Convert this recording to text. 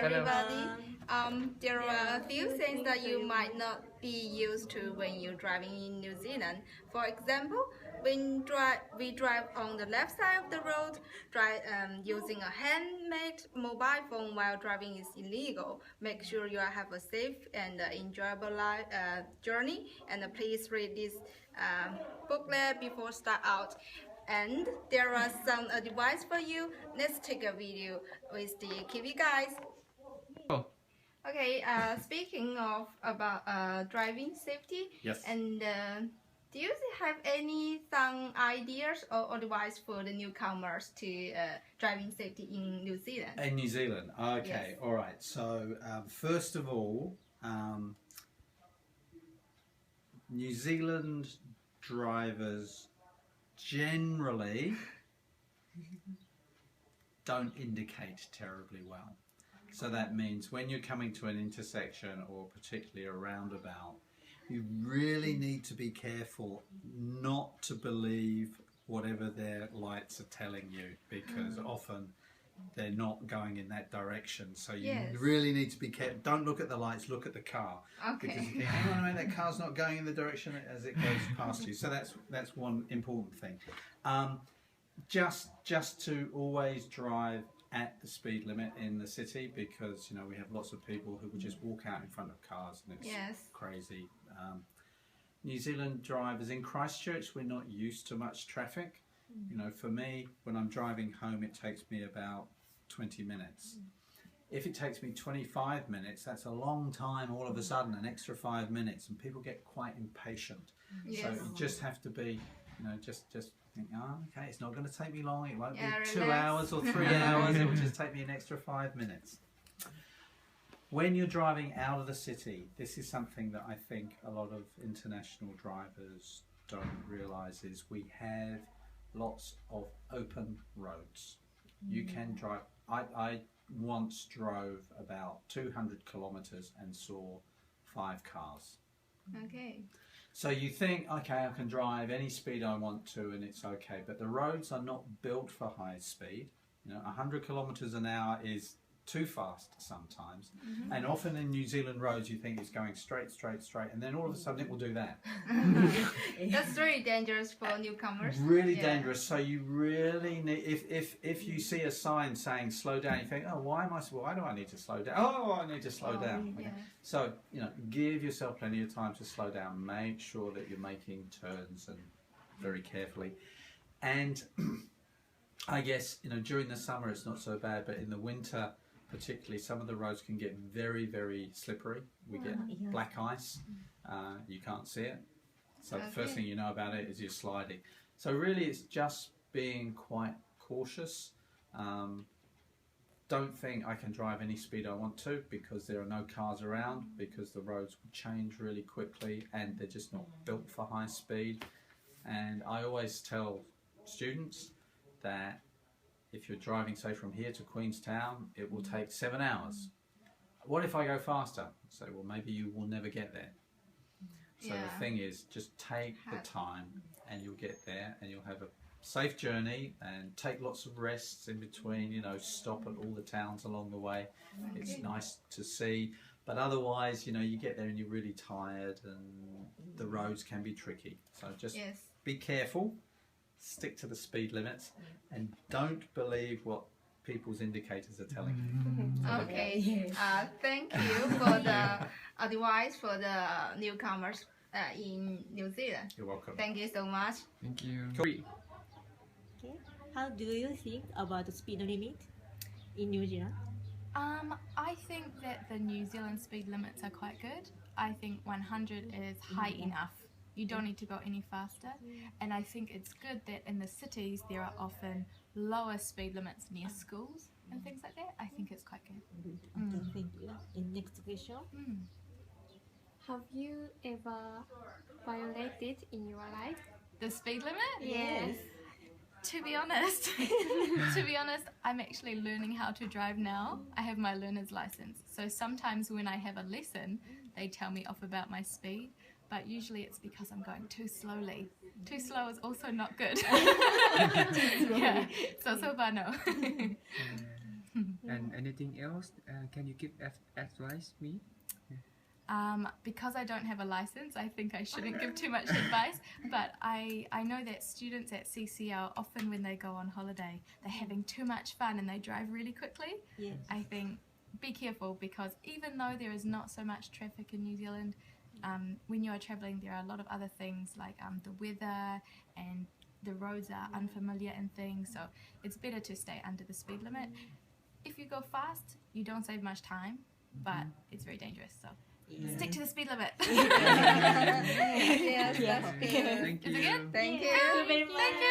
everybody. There are a few things that you might not be used to when you're driving in New Zealand. For example, when we drive on the left side of the road, using a handmade mobile phone while driving is illegal. Make sure you have a safe and enjoyable journey, and please read this booklet before start out. And there are some advice for you. Let's take a video with the Kiwi guys. Oh. Okay, speaking of about driving safety, Yes. and do you have some ideas or advice for the newcomers to driving safety in New Zealand? In New Zealand, okay, Yes. all right. So first of all, New Zealand drivers generally don't indicate terribly well. So that means when you're coming to an intersection or particularly a roundabout, you really need to be careful not to believe whatever their lights are telling you, because often they're not going in that direction. So you really need to be careful. Don't look at the lights, look at the car. Okay. Because you think, hang on a minute, that car's not going in the direction as it goes past you. So that's one important thing. Just to always drive at the speed limit in the city, because we have lots of people who will just walk out in front of cars and it's crazy. New Zealand drivers in Christchurch, we're not used to much traffic. For me, when I'm driving home, it takes me about 20 minutes. If it takes me 25 minutes, that's a long time all of a sudden, an extra 5 minutes, and people get quite impatient. Yes. So you just have to be, just think, oh, okay, it's not going to take me long. It won't be relax. 2 hours or 3 hours. It will just take me an extra 5 minutes. When you're driving out of the city, this is something that I think a lot of international drivers don't realise, is we have lots of open roads. You can drive. I once drove about 200 kilometres and saw 5 cars. Okay. So you think, okay, I can drive any speed I want to and it's okay, but the roads are not built for high speed. 100 kilometres an hour is too fast sometimes, and often in New Zealand roads you think it's going straight, and then all of a sudden it will do that. That's very dangerous for newcomers. Really dangerous. So you really need, if you see a sign saying slow down, you think, oh, why do I need to slow down? Oh, I need to slow down. Okay. So give yourself plenty of time to slow down. Make sure that you're making turns and very carefully. And I guess during the summer it's not so bad, but in the winter particularly, some of the roads can get very, very slippery. We get black ice. You can't see it. So the first thing you know about it is you're sliding. So really it's just being quite cautious. Don't think I can drive any speed I want to, because there are no cars around, because the roads will change really quickly and they're just not built for high speed. And I always tell students that if you're driving, say, from here to Queenstown, it will take 7 hours. What if I go faster? So, well, maybe you will never get there. So the thing is, just take the time and you'll get there, and you'll have a safe journey, and take lots of rests in between, stop at all the towns along the way. It's nice to see. But otherwise, you get there and you're really tired and the roads can be tricky. So just be careful. Stick to the speed limits and don't believe what people's indicators are telling you. Okay. Thank you for the advice for the newcomers in New Zealand. You're welcome. Thank you so much. Thank you. Okay. How do you think about the speed limit in New Zealand? I think that the New Zealand speed limits are quite good. I think 100 is high enough. You don't need to go any faster, and I think it's good that in the cities there are often lower speed limits near schools and things like that. I think it's quite good. Okay, thank you. And next question. Have you ever violated in your life? The speed limit? Yes. To be honest, I'm actually learning how to drive now. I have my learner's license, so sometimes when I have a lesson, they tell me off about my speed. But usually it's because I'm going too slowly. Too slow is also not good. Yeah, so far no. And anything else? Can you give advice me? Because I don't have a license, I think I shouldn't give too much advice, but I know that students at CCL, often when they go on holiday, they're having too much fun and they drive really quickly. Yes. I think be careful, because even though there is not so much traffic in New Zealand, when you are travelling there are a lot of other things like the weather, and the roads are unfamiliar and things, so it's better to stay under the speed limit. If you go fast, you don't save much time, but it's very dangerous, so stick to the speed limit. Yes, that's good. Thank Is it you. good? Thank you. Thank you very much. Thank you.